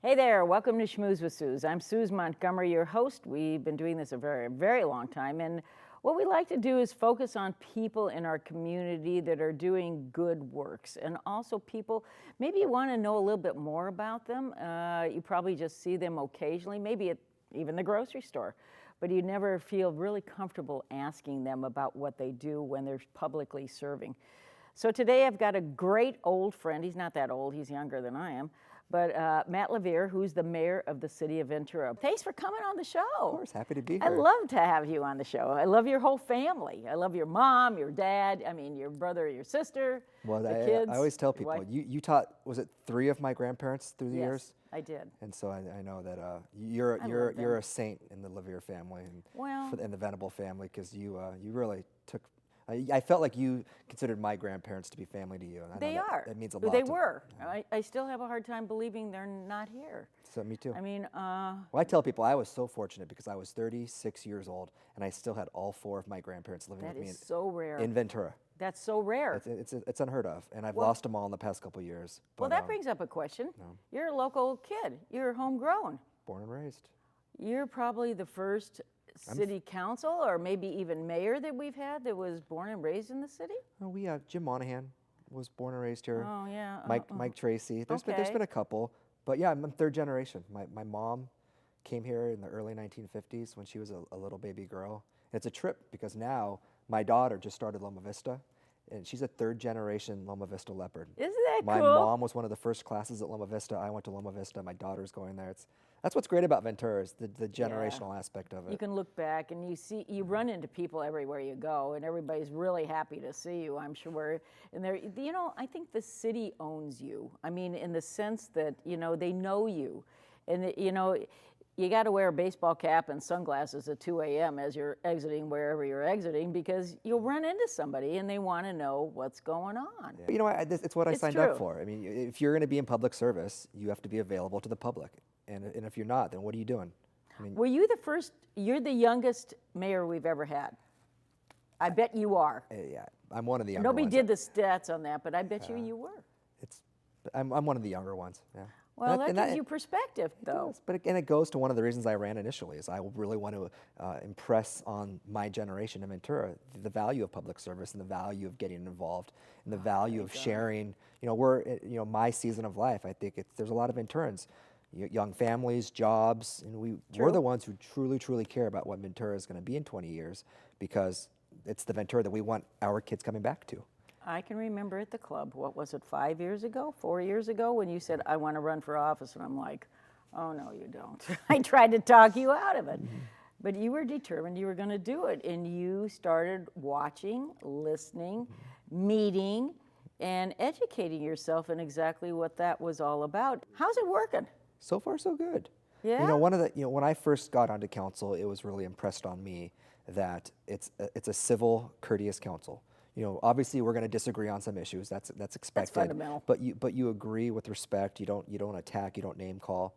Hey there, welcome to Schmooze with Suze. I'm Suze Montgomery, your host. We've been doing this a very, very long time, and what we like to do is focus on people in our community that are doing good works, and also people, maybe you want to know a little bit more about them. You probably just see them occasionally, maybe at even the grocery store, but you never feel really comfortable asking them about what they do when they're publicly serving. So today I've got a great old friend. He's not that old, he's younger than I am. But Matt LaVere, who's the mayor of the city of Ventura. Thanks for coming on the show. Of course, happy to be here. I love to have you on the show. I love your whole family. I love your mom, your dad, your brother, your sister, Well, the kids. I always tell people, you taught, was it 3 of my grandparents through the years? Yes, I did. And so I know that you're a saint in the LaVere family and in the Venable family, because you really took. I felt like you considered my grandparents to be family to you. And They are. That means a lot. They were. I still have a hard time believing they're not here. So me too. Well, I tell people I was so fortunate because I was 36 years old and I still had all 4 of my grandparents living with me. That is so rare. In Ventura. That's so rare. It's unheard of, and I've lost them all in the past couple of years. Well, that brings up a question. You're a local kid. You're homegrown. Born and raised. You're probably the first city council or maybe even mayor that we've had that was born and raised in the city? Oh, we have Jim Monahan was born and raised here. Oh, yeah. Mike Tracy. There's been a couple, but yeah, I'm 3rd generation. My mom came here in the early 1950s when she was a little baby girl. And it's a trip because now my daughter just started Loma Vista, and she's a 3rd generation Loma Vista leopard. Isn't that My cool? mom was one of the first classes at Loma Vista. I went to Loma Vista. My daughter's going there. That's what's great about Ventura, is the generational aspect of it. You can look back and you run into people everywhere you go, and everybody's really happy to see you, I'm sure. And I think the city owns you. In the sense that, they know you. And, you got to wear a baseball cap and sunglasses at 2 a.m. as you're exiting wherever you're exiting, because you'll run into somebody and they want to know what's going on. Yeah. It's what I signed up for. If you're going to be in public service, you have to be available to the public. And if you're not, then what are you doing? Were you you're the youngest mayor we've ever had. I bet you are. Yeah, I'm one of the younger Nobody ones. did the stats on that, but I bet you were. I'm one of the younger ones, yeah. Well, that gives you perspective, though. But it goes to one of the reasons I ran initially, is I really want to impress on my generation in Ventura the value of public service and the value of getting involved and the value of sharing. My season of life. I think there's a lot of Venturans, young families, jobs, and we're the ones who truly care about what Ventura is going to be in 20 years, because it's the Ventura that we want our kids coming back to. I can remember at the club, what was it, 5 years ago, 4 years ago, when you said, I want to run for office, and I'm like, oh, no, you don't. I tried to talk you out of it. But you were determined you were going to do it, and you started watching, listening, meeting, and educating yourself in exactly what that was all about. How's it working? So far, so good. Yeah? When I first got onto council, it was really impressed on me that it's a civil, courteous council. Obviously we're going to disagree on some issues. That's expected. That's fundamental. But you agree with respect. You don't attack. You don't name call.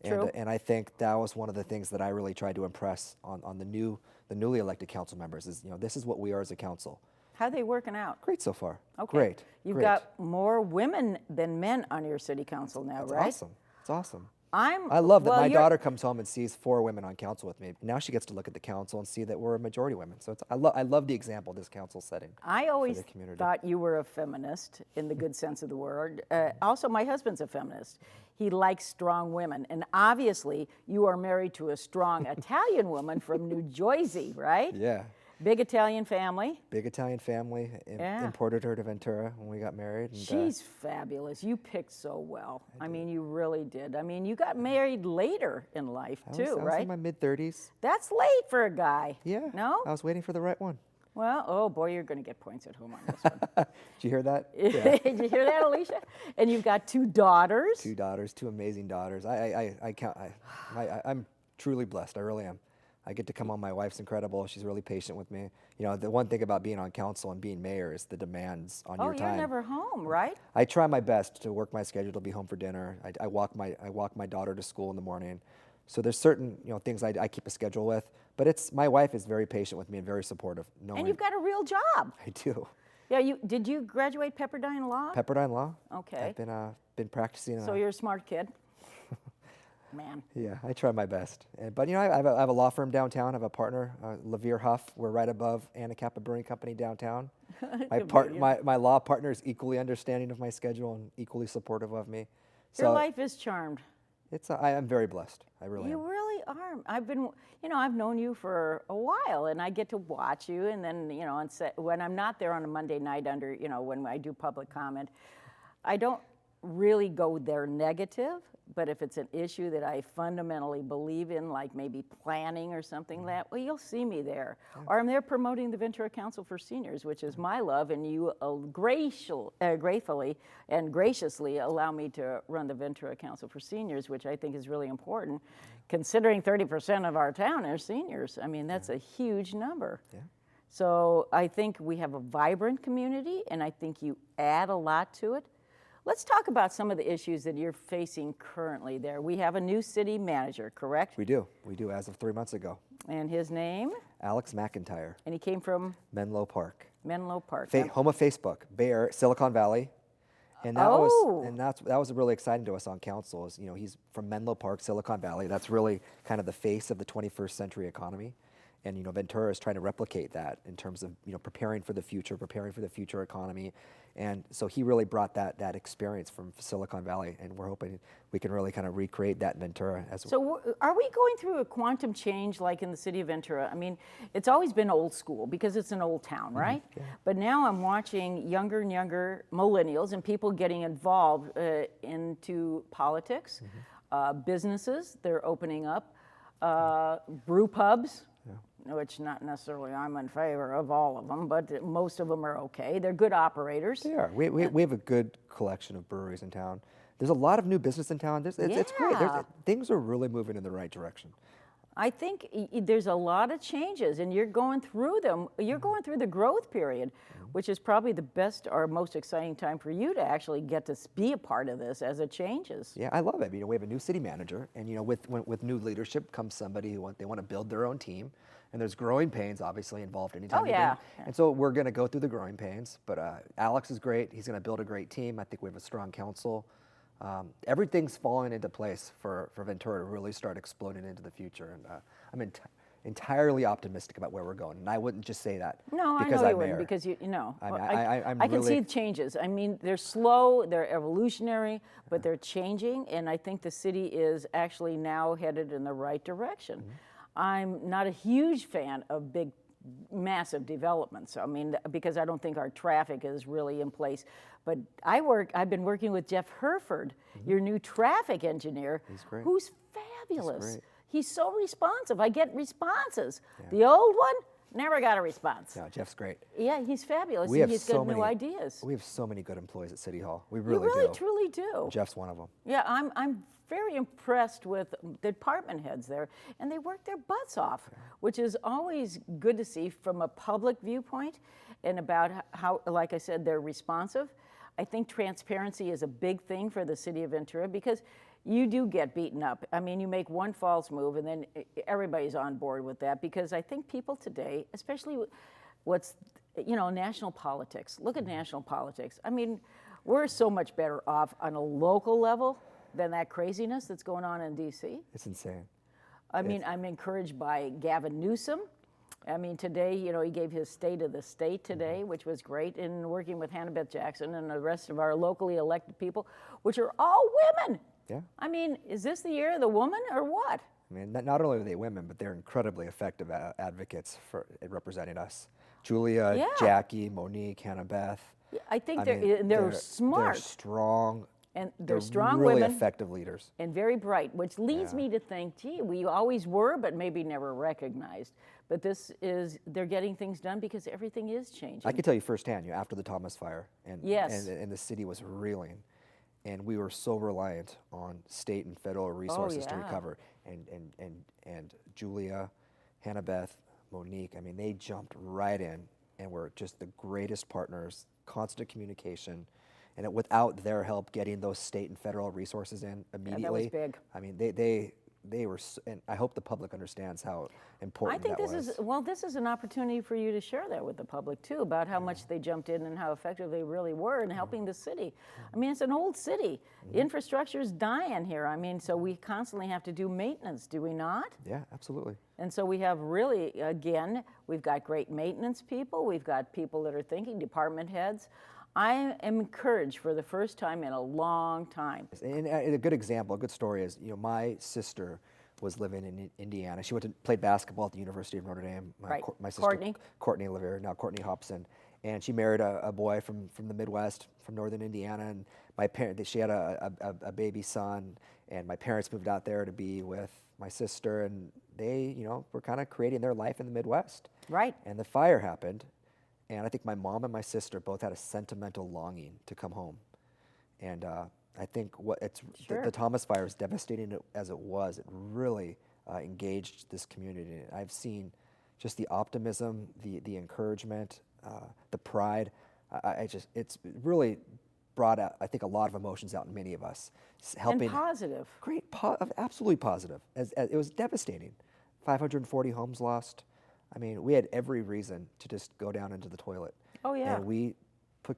True. And I think that was one of the things that I really tried to impress on the newly elected council members is, this is what we are as a council. How are they working out? Great so far. Okay. Great. You've got more women than men on your city council now, right? Awesome. It's awesome. I love that my daughter comes home and sees 4 women on council with me. Now she gets to look at the council and see that we're a majority women. So I love the example this council setting. I always thought you were a feminist in the good sense of the word. Also, my husband's a feminist. He likes strong women. And obviously, you are married to a strong Italian woman from New Jersey, right? Yeah. Big Italian family. Big Italian family. Imported her to Ventura when we got married. And, she's fabulous. You picked so well. You really did. You got married later in life, too, right? I was in my mid-30s. That's late for a guy. Yeah. No? I was waiting for the right one. Well, oh boy, you're going to get points at home on this one. Did you hear that? Yeah. Did you hear that, Alicia? And you've got 2 daughters. 2 daughters, 2 amazing daughters. I'm truly blessed. I really am. I get to come home. My wife's incredible. She's really patient with me. The one thing about being on council and being mayor is the demands on your time. Oh, you're never home, right? I try my best to work my schedule to be home for dinner. I walk my daughter to school in the morning. So there's certain things I keep a schedule with. But my wife is very patient with me and very supportive. And you've got a real job. I do. Yeah. Did you graduate Pepperdine Law? Pepperdine Law. Okay. I've been practicing. So you're a smart kid. man. Yeah, I try my best. But you know, I have a law firm downtown. I have a partner, LaVere Huff. We're right above Anacapa Brewing Company downtown. My law partner is equally understanding of my schedule and equally supportive of me. Your So life is charmed. I am very blessed. I really You am. really are. I've known you for a while, and I get to watch you. And then, when I'm not there on a Monday night when I do public comment, I don't really go there negative. But if it's an issue that I fundamentally believe in, like maybe planning or something well, you'll see me there. Or I'm there promoting the Ventura Council for Seniors, which is my love, and you gratefully and graciously allow me to run the Ventura Council for Seniors, which I think is really important, considering 30% of our town are seniors. I mean, that's a huge number. Yeah. So I think we have a vibrant community, and I think you add a lot to it. Let's talk about some of the issues that you're facing currently there. We have a new city manager, correct? We do as of 3 months ago. And his name? Alex McIntyre. And he came from? Menlo Park. Menlo Park. Home of Facebook, Bear, Silicon Valley. And that was really exciting to us on council. He's from Menlo Park, Silicon Valley. That's really kind of the face of the 21st century economy. And Ventura is trying to replicate that in terms of preparing for the future economy, and so he really brought that experience from Silicon Valley, and we're hoping we can really kind of recreate that in Ventura as well. So are we going through a quantum change like in the city of Ventura? I mean, it's always been old school because it's an old town, right? Yeah. But now I'm watching younger and younger millennials and people getting involved into politics, businesses. They're opening up, brew pubs. Which not necessarily I'm in favor of all of them, but most of them are okay. They're good operators. They are. We have a good collection of breweries in town. There's a lot of new business in town. It's great. Things are really moving in the right direction. I think there's a lot of changes, and you're going through them. You're going through the growth period, which is probably the best or most exciting time for you to actually get to be a part of this as it changes. Yeah, I love it. We have a new city manager, and with new leadership comes somebody who they want to build their own team. And there's growing pains, obviously, involved anytime. Oh, yeah. And so we're going to go through the growing pains. But Alex is great. He's going to build a great team. I think we have a strong council. Everything's falling into place for Ventura to really start exploding into the future. And I'm entirely optimistic about where we're going. And I wouldn't just say that because I know I'm you wouldn't, mayor. because I'm I can really see the changes. I mean, they're slow, they're evolutionary, but they're changing. And I think the city is actually now headed in the right direction. I'm not a huge fan of big, massive developments. I mean, because I don't think our traffic is really in place. But I've been working with Jeff Herford, your new traffic engineer, who's fabulous. He's so responsive. I get responses. Yeah. The old one, never got a response. No, Jeff's great. Yeah, he's fabulous. He's got new ideas. We have so many good employees at City Hall. We really do. You really, truly do. Jeff's one of them. Yeah, I'm very impressed with the department heads there, and they work their butts off, which is always good to see from a public viewpoint, and about how, like I said, they're responsive. I think transparency is a big thing for the city of Ventura because you do get beaten up. I mean, you make one false move, and then everybody's on board with that, because I think people today, especially national politics. Look at national politics. I mean, we're so much better off on a local level than that craziness that's going on in D.C. It's insane. I mean, I'm encouraged by Gavin Newsom. I mean, today, he gave his State of the State today, which was great, in working with Hannah Jackson and the rest of our locally elected people, which are all women. Yeah. I mean, is this the year of the woman or what? I mean, not only are they women, but they're incredibly effective advocates for representing us. Julia, Jackie, Monique, Hannah Beth. Yeah, I think they're smart. They're strong. And they're strong really women. Effective leaders. And very bright, which leads me to think, gee, we always were, but maybe never recognized. But they're getting things done because everything is changing. I can tell you firsthand, after the Thomas fire, and the city was reeling, and we were so reliant on state and federal resources to recover. And Julia, Hannah Beth, Monique, I mean, they jumped right in and were just the greatest partners, constant communication. And without their help getting those state and federal resources in immediately, that was big. I mean, they they were, and I hope the public understands how I important think that this was. is, well, this is an opportunity for you to share that with the public too, about how much they jumped in and how effective they really were in helping the city. I mean, it's an old city. Infrastructure's dying here. I mean, so we constantly have to do maintenance, do we not? Yeah, absolutely. And so we have really, again, we've got great maintenance people. We've got people that are thinking, department heads. I am encouraged for the first time in a long time. And a good example, a good story is, my sister was living in Indiana. She played basketball at the University of Notre Dame. Right. My sister, Courtney. Courtney LaVere, now Courtney Hobson. And she married a boy from the Midwest, from northern Indiana. And she had a baby son, and my parents moved out there to be with my sister, and they, were kind of creating their life in the Midwest. Right. And the fire happened, and I think my mom and my sister both had a sentimental longing to come home. And I think the Thomas fire, as devastating as it was, it really engaged this community. I've seen just the optimism, the encouragement, the pride. It's really brought out, I think, a lot of emotions out in many of us. Helping, and positive. Great, absolutely positive. As it was devastating. 540 homes lost. I mean, we had every reason to just go down into the toilet. Oh, yeah. And we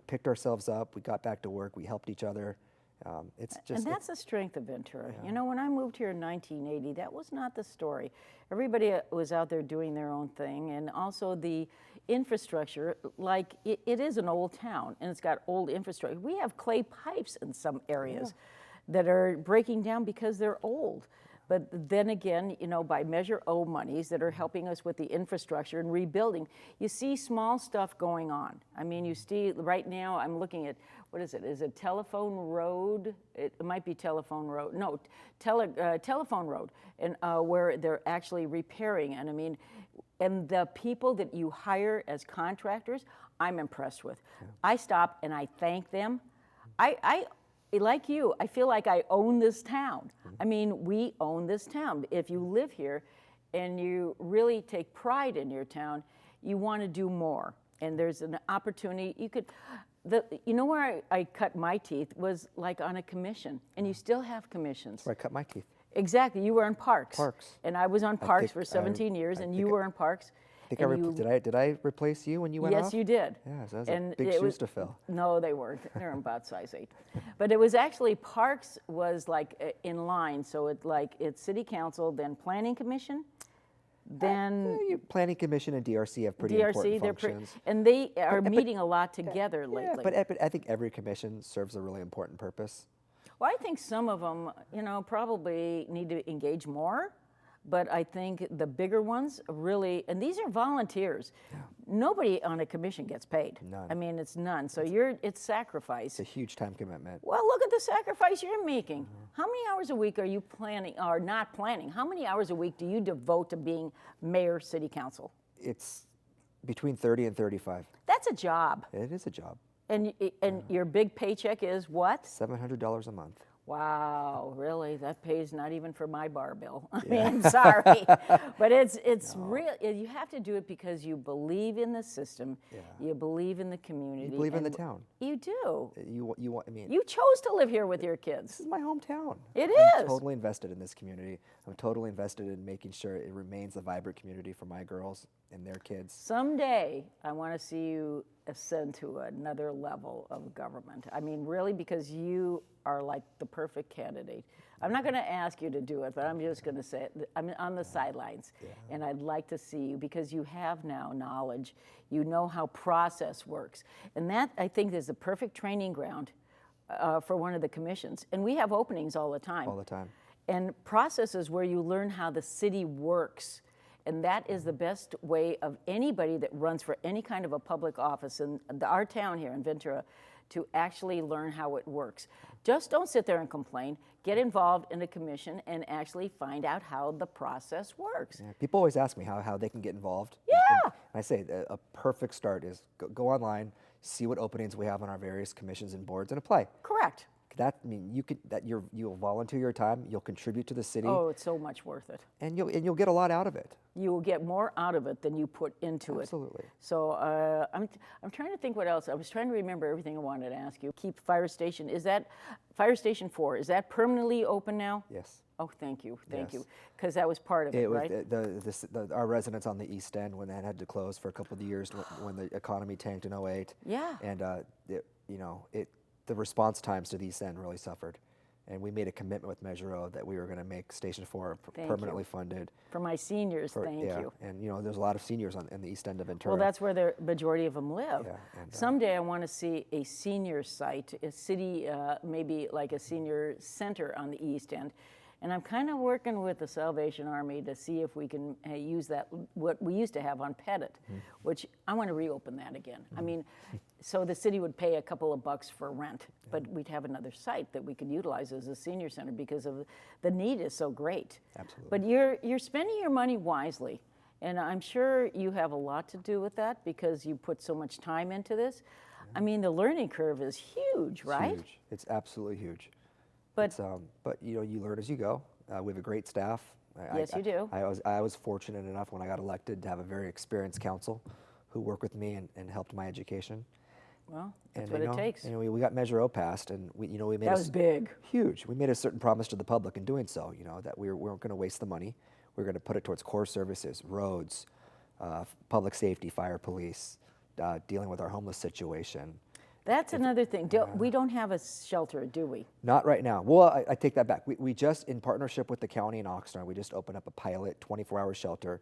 picked ourselves up. We got back to work. We helped each other. And that's the strength of Ventura. Yeah. When I moved here in 1980, that was not the story. Everybody was out there doing their own thing, and also the infrastructure, like it is an old town, and it's got old infrastructure. We have clay pipes in some areas that are breaking down because they're old. But then again, by Measure O monies that are helping us with the infrastructure and rebuilding, you see small stuff going on. I mean, you see, right now I'm looking at, what is it? Is it Telephone Road? It might be Telephone Road. No, Telephone Road, and where they're actually repairing. And I mean, and the people that you hire as contractors, I'm impressed with. Yeah. I stop and I thank them. I like you, I feel like I own this town. I mean, we own this town. If you live here and you really take pride in your town, you want to do more. And there's an opportunity. Where I cut my teeth was like on a commission, and you still have commissions. Where I cut my teeth. Exactly, you were on Parks. Parks. And I was on Parks for 17 years, and you were on Parks. Did I replace you when you went off? Yes, you did. Yeah, so that was big shoes to fill. No, they weren't. They're about size 8. But it was actually, Parks was like in line. So it's City Council, then Planning Commission, then... Planning Commission and DRC have pretty important functions. And they are meeting a lot together lately. Yeah, but I think every commission serves a really important purpose. Well, I think some of them, probably need to engage more. But I think the bigger ones really, and these are volunteers. Yeah. Nobody on a commission gets paid. None. I mean, it's none. So it's sacrifice. It's a huge time commitment. Well, look at the sacrifice you're making. How many hours a week are you planning or not planning? How many hours a week do you devote to being mayor, city council? It's between 30 and 35. That's a job. It is a job. And your big paycheck is what? $700 a month. Wow, really? That pays not even for my bar bill. I mean, sorry. But it's real. You have to do it because you believe in the system. Yeah. You believe in the community. You believe in the town. You do. You chose to live here with your kids. This is my hometown. It I'm totally invested in this community. I'm totally invested in making sure it remains a vibrant community for my girls and their kids. Someday, I want to see you ascend to another level of government. I mean, really, because you are like the perfect candidate. I'm not going to ask you to do it, but I'm just going to say it. I'm on the sidelines, and I'd like to see you because you have now knowledge. You know how process works. And that, I think, is the perfect training ground for one of the commissions. And we have openings all the time. All the time. And process is where you learn how the city works. And that is the best way of anybody that runs for any kind of a public office in our town here in Ventura to actually learn how it works. Just don't sit there and complain. Get involved in a commission and actually find out how the process works. Yeah, people always ask me how they can get involved. Yeah. And I say a perfect start is go online, see what openings we have on our various commissions and boards, and apply. Correct. You'll volunteer your time. You'll contribute to the city. Oh, it's so much worth it. And you'll get a lot out of it. You will get more out of it than you put into it. Absolutely. So I'm trying to think what else. I was trying to remember everything I wanted to ask you. Keep Fire Station. Is that Fire Station 4? Is that permanently open now? Yes. Oh, thank you, thank Yes. you, because that was part of it, It was right? our residents on the East End when that had to close for a couple of years when the economy tanked in '08. Yeah. And the response times to the East End really suffered. And we made a commitment with Measure O that we were going to make Station 4 Thank permanently you. funded. For my seniors, thank Yeah, you. and there's a lot of seniors in the East End of Ventura. Well, that's where the majority of them live. Yeah, and, Someday I want to see a senior site, a city, maybe like a senior center on the East End. And I'm kind of working with the Salvation Army to see if we can use that, what we used to have on Pettit, which I want to reopen that again. I mean, so the city would pay a couple of bucks for rent, but we'd have another site that we could utilize as a senior center because of the need is so great. Absolutely. But you're spending your money wisely. And I'm sure you have a lot to do with that because you put so much time into this. I mean, the learning curve is huge, right? It's huge. It's absolutely huge. But But you learn as you go. We have a great staff. Yes, you do. I was fortunate enough when I got elected to have a very experienced council who worked with me and helped my education. Well, that's And, what it takes. We got Measure O passed, and we made That was big. huge. We made a certain promise to the public in doing so. That we weren't going to waste the money. We were going to put it towards core services, roads, public safety, fire, police, dealing with our homeless situation. That's another thing. We don't have a shelter, do we? Not right now. Well, I take that back. We just, in partnership with the county in Oxnard, we just opened up a pilot 24-hour shelter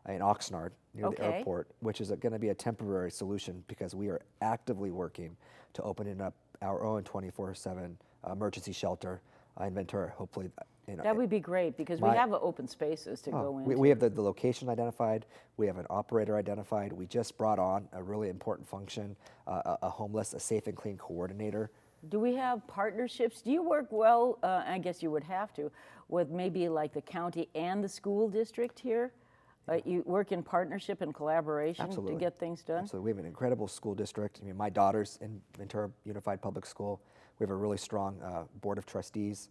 in Oxnard near the Okay. airport, which is going to be a temporary solution because we are actively working to opening up our own 24/7 emergency shelter in Ventura. Hopefully, That would be great because we have open spaces to go into. we have the location identified. We have an operator identified. We just brought on a really important function, a safe and clean coordinator. Do we have partnerships? Do you work well, I guess you would have to, with maybe like the county and the school district here? You work in partnership and collaboration Absolutely. to get things done? So we have an incredible school district. I mean, my daughter's in Ventura Unified Public School. We have a really strong board of trustees.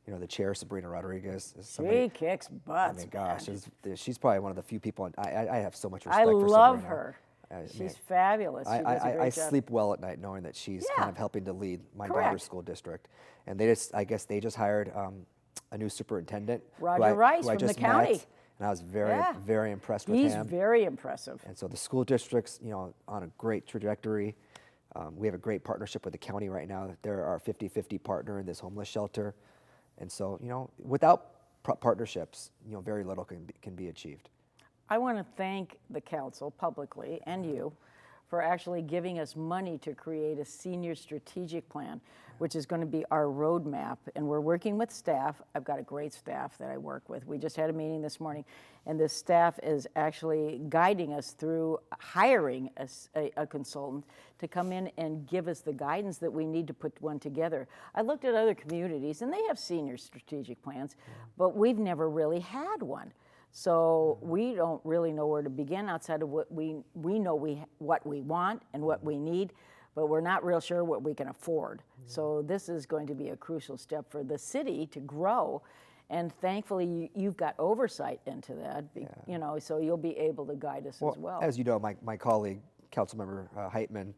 The chair, Sabrina Rodriguez, is somebody. She kicks I butts. mean, gosh, man. she's probably one of the few people. I have so much I respect for love Sabrina. her. I mean, She's fabulous. She does a great I job. sleep well at night knowing that she's Yeah. kind of helping to lead my Correct. daughter's school district. And I guess they just hired a new superintendent. Roger Rice who I from the just county. met, and I was very, Yeah. very impressed with He's him. very impressive. And so the school district's, on a great trajectory. We have a great partnership with the county right now. They're our 50-50 partner in this homeless shelter. And so, without partnerships, very little can be achieved. I want to thank the council publicly and you for actually giving us money to create a senior strategic plan, which is going to be our roadmap. And we're working with staff. I've got a great staff that I work with. We just had a meeting this morning, and the staff is actually guiding us through hiring a consultant to come in and give us the guidance that we need to put one together. I looked at other communities, and they have senior strategic plans, but we've never really had one. So we don't really know where to begin outside of what we know what we want and what we need, but we're not real sure what we can afford. So this is going to be a crucial step for the city to grow, and thankfully you've got oversight into that. So you'll be able to guide us as well. As you know, my colleague, Councilmember Heitman,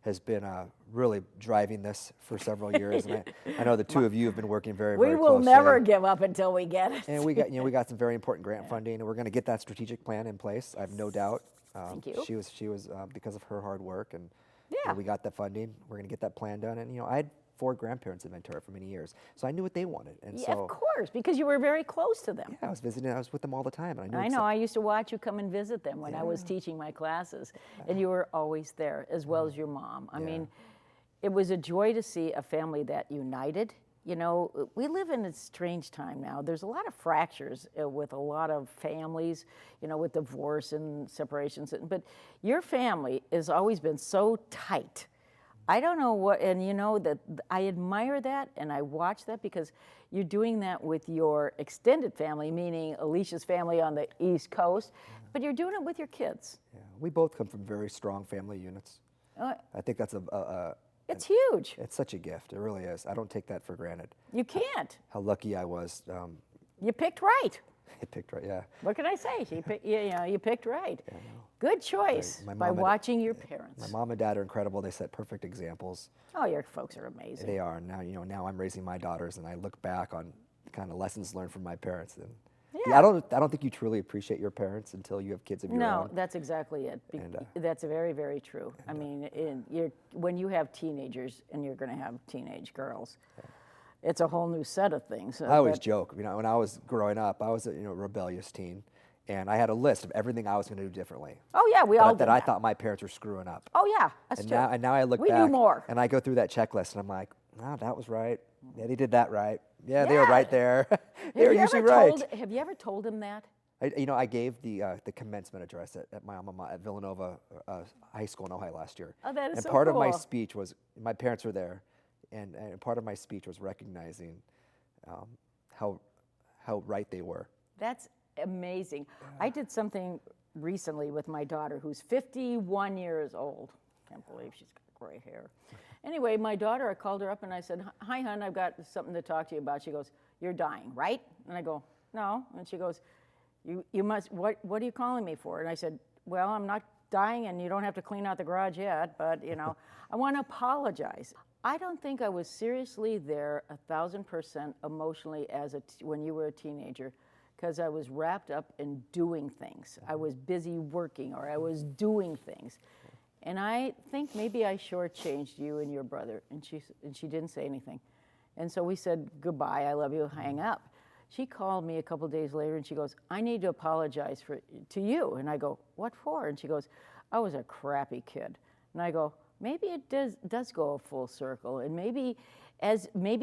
has been really driving this for several years, and I know the two of you have been working very, very We will closely. never give up until we get it. And we got some very important grant funding, and we're going to get that strategic plan in place. I have no doubt. Thank you. She was because of her hard work, and Yeah. we got that funding. We're going to get that plan done, and I had 4 grandparents in Ventura for many years, so I knew what they wanted, and Yeah, so of course, because you were very close to them. yeah, I was visiting. I was with them all the time, and I knew. I know. I used to watch you come and visit them when I was teaching my classes, and you were always there, as well as your mom. I mean, it was a joy to see a family that united. We live in a strange time now. There's a lot of fractures with a lot of families, with divorce and separations. But your family has always been so tight. I don't know what, and that I admire that and I watch that because you're doing that with your extended family, meaning Alicia's family on the East Coast, but you're doing it with your kids. Yeah, we both come from very strong family units. I think that's It's huge. it's such a gift. It really is. I don't take that for granted. You can't. How lucky I was. You picked right. I picked right. Yeah. What can I say? You picked right. Good choice My by mom and- watching your parents. My mom and dad are incredible. They set perfect examples. Oh, your folks are amazing. They are. Now, now I'm raising my daughters, and I look back on kind of lessons learned from my parents. And Yeah. I don't think you truly appreciate your parents until you have kids of your own. No, that's exactly it. And, That's very, very true. I mean, when you have teenagers and you're going to have teenage girls, it's a whole new set of things. I always joke, you know, when I was growing up, I was a rebellious teen, and I had a list of everything I was going to do differently. Oh yeah, we all did that I thought my parents were screwing up. Oh yeah, that's And true. now I look We back knew more. and I go through that checklist and I'm like, no, that was right. Yeah, they did that right. Yeah, they were right there. They were usually right. Have you ever told him that? I gave the commencement address at my alma mater at Villanova High School in Ohio last year. Oh, that is and so part of my cool. speech was, my parents were there, and part of my speech was recognizing how right they were. That's amazing. I did something recently with my daughter, who's 51 years old. Can't believe she's got gray hair. Anyway, my daughter, I called her up and I said, "Hi, hon, I've got something to talk to you about." She goes, "You're dying, right?" And I go, "No." And she goes, "You must. What are you calling me for?" And I said, "Well, I'm not dying, and you don't have to clean out the garage yet, but I want to apologize. I don't think I was seriously there 1,000% emotionally when you were a teenager, because I was wrapped up in doing things. I was busy working, or I was doing things. And I think maybe I shortchanged you and your brother." And she didn't say anything. And so we said, "Goodbye, I love you," hang up. She called me a couple days later and she goes, "I need to apologize to you." And I go, "What for?" And she goes, "I was a crappy kid." And I go, maybe it does go a full circle. And maybe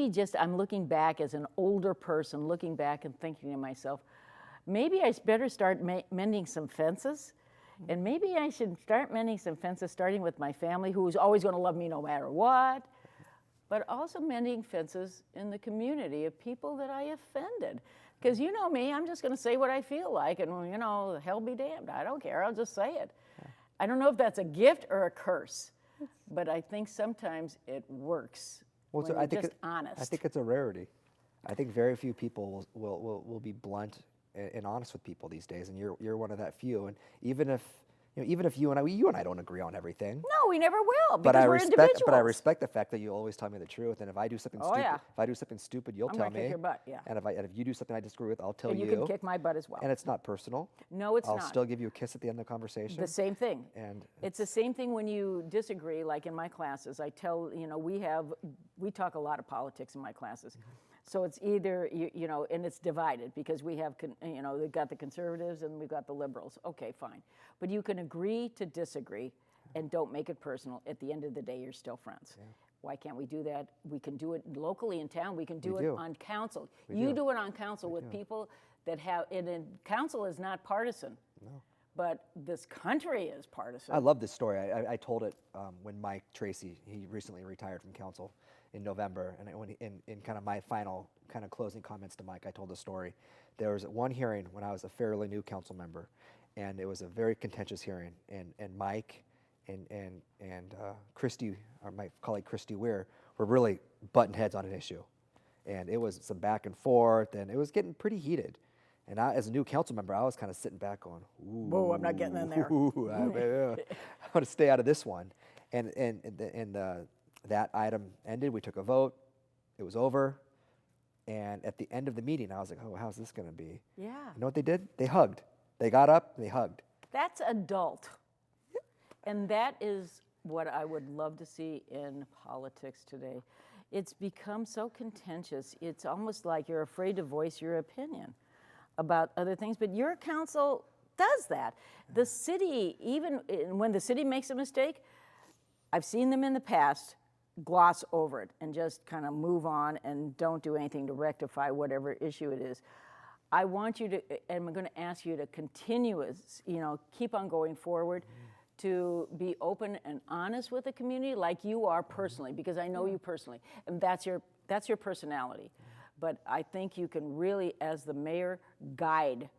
just I'm looking back as an older person, looking back and thinking to myself, maybe I better start mending some fences. And maybe I should start mending some fences, starting with my family, who's always going to love me no matter what, but also mending fences in the community of people that I offended. Because you know me, I'm just going to say what I feel like, and hell be damned. I don't care, I'll just say it. I don't know if that's a gift or a curse, but I think sometimes it works when you're just honest. I think it's a rarity. I think very few people will be blunt and honest with people these days, and you're one of that few. And even if you and I don't agree on everything. No, we never will, because we're individuals. But I respect the fact that you always tell me the truth. And if I do something stupid, you'll tell me. I'm gonna kick your butt, yeah. And if you do something I disagree with, I'll tell you. And you can kick my butt as well. And it's not personal. No, it's not. I'll still give you a kiss at the end of the conversation. The same thing. And it's the same thing when you disagree. Like in my classes, I tell we talk a lot of politics in my classes. So it's either, and it's divided because we have, we've got the conservatives and we've got the liberals. Okay, fine. But you can agree to disagree and don't make it personal. At the end of the day, you're still friends. Yeah. Why can't we do that? We can do it locally in town. We can do it on council. You do it on council with people that have, and council is not partisan. No. But this country is partisan. I love this story. I told it when Mike Tracy, he recently retired from council in November, and in kind of my final kind of closing comments to Mike, I told the story. There was one hearing when I was a fairly new council member, and it was a very contentious hearing, and Mike and Christy, or my colleague Christy Weir, were really butting heads on an issue, and it was some back and forth, and it was getting pretty heated. And I, as a new council member, I was kind of sitting back going, "Ooh, whoa, I'm not getting in there. I want to stay out of this one." And that item ended. We took a vote. It was over. And at the end of the meeting, I was like, "Oh, how's this going to be?" Yeah. You know what they did? They hugged. They got up. They hugged. That's adult. And that is what I would love to see in politics today. It's become so contentious. It's almost like you're afraid to voice your opinion about other things, but your council does that. The city, even when the city makes a mistake, I've seen them in the past gloss over it and just kind of move on and don't do anything to rectify whatever issue it is. I want you to, and I'm going to ask you to keep on going forward, to be open and honest with the community like you are personally, because I know you personally, and that's your personality. But I think you can really, as the mayor, guide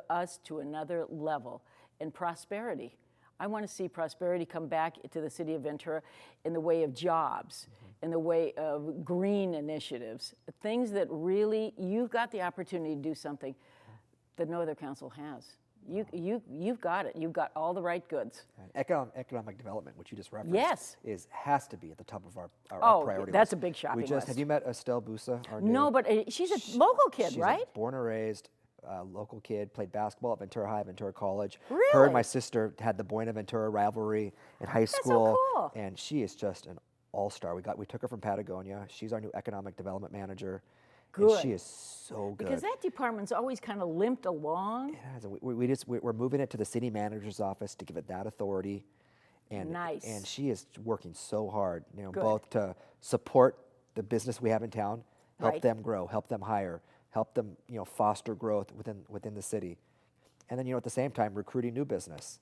us to another level in prosperity. I want to see prosperity come back to the city of Ventura in the way of jobs, in the way of green initiatives, things that really, you've got the opportunity to do something that no other council has. You've got it. You've got all the right goods. And economic development, which you just referenced, Yes. has to be at the top of our priority that's list. a big shopping Have list. you met Estelle Busa? Our No, new, but she's a local kid, she's right? a born and raised local kid, played basketball at Ventura High, Ventura College. Her Really? and my sister had the Buena-Ventura rivalry in high so school. cool. And she is just an all-star. We took her from Patagonia. She's our new economic development manager. Good. And she is so good. Because that department's always kind of limped along. It has. We're moving it to the city manager's office to give it that authority. And, Nice. And she is working so hard, Good. both to support the business we have in town, help Right. them grow, help them hire, help them, foster growth within the city. And then, at the same time, recruiting new business.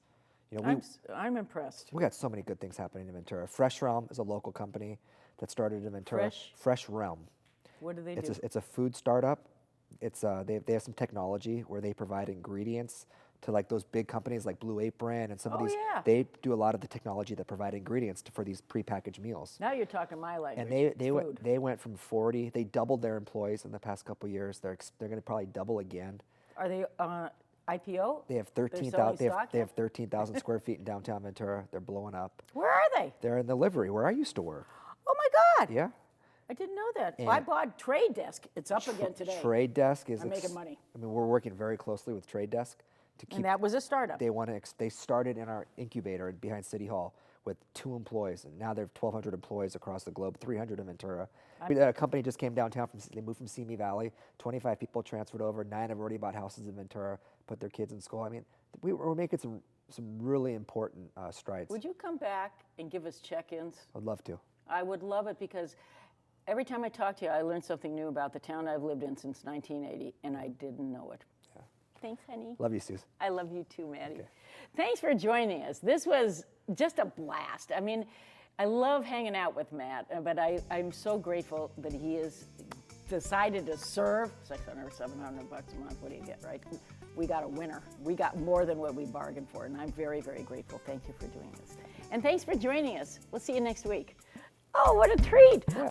I'm impressed. We got so many good things happening in Ventura. Fresh Realm is a local company that started in Ventura. Fresh Realm. What do they do? It's a food startup. It's they have some technology where they provide ingredients to like those big companies like Blue Apron and some of these. yeah. They do a lot of the technology that provide ingredients for these prepackaged meals. Now you're talking my language. And It's they food. went from 40. They doubled their employees in the past couple of years. They're going to probably double again. Are they IPO? They have They're 13,000. selling They stock have 13,000 square feet in downtown Ventura. They're blowing up. Where are they? They're in the livery where I used to work. Oh my God! Yeah. I didn't know that. And I bought Trade Desk. It's up again today. Trade Desk is. I'm making money. I mean, we're working very closely with Trade Desk to keep. And that was a startup. They started in our incubator behind City Hall with 2 employees, and now they have 1,200 employees across the globe, 300 in Ventura. A company just came downtown they moved from Simi Valley. 25 people transferred over. 9 have already bought houses in Ventura, put their kids in school. I mean, we're making some really important strides. Would you come back and give us check-ins? I'd love to. I would love it because every time I talk to you, I learn something new about the town I've lived in since 1980, and I didn't know it. Yeah. Thanks, honey. Love you, Suze. I love you too, Maddie. Okay. Thanks for joining us. This was just a blast. I mean, I love hanging out with Matt, but I'm so grateful that he has decided to serve $600, $700 a month. What do you get, right? We got a winner. We got more than what we bargained for, and I'm very, very grateful. Thank you for doing this. And thanks for joining us. We'll see you next week. Oh, what a treat. Yeah.